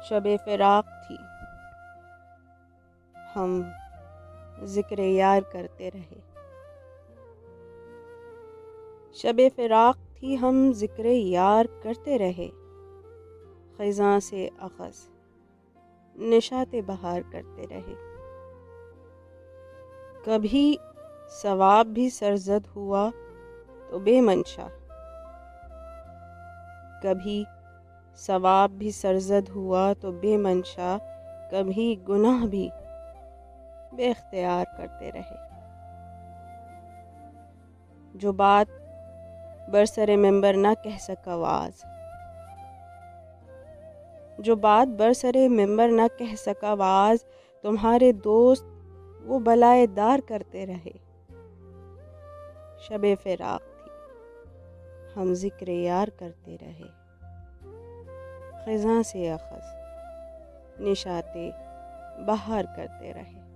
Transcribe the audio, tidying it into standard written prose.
شب فراق تھی، ہم ذکر یار کرتے رہے۔ شب فراق تھی، ہم ذکر یار کرتے رہے، خزاں سے اخذ نشاط بہار کرتے رہے۔ کبھی ثواب بھی سرزد ہوا تو بے منشا، کبھی ثواب بھی سرزد ہوا تو بے منشا، کبھی گناہ بھی بے اختیار کرتے رہے۔ جو بات برسر ممبر نہ کہہ سکا واعظ، جو بات برسر ممبر نہ کہہ سکا واعظ، تمہارے دوست وہ بلائے دار کرتے رہے۔ شب فراق تھی، ہم ذکر یار کرتے رہے، خزاں سے اخذ نشاط بہار کرتے رہے۔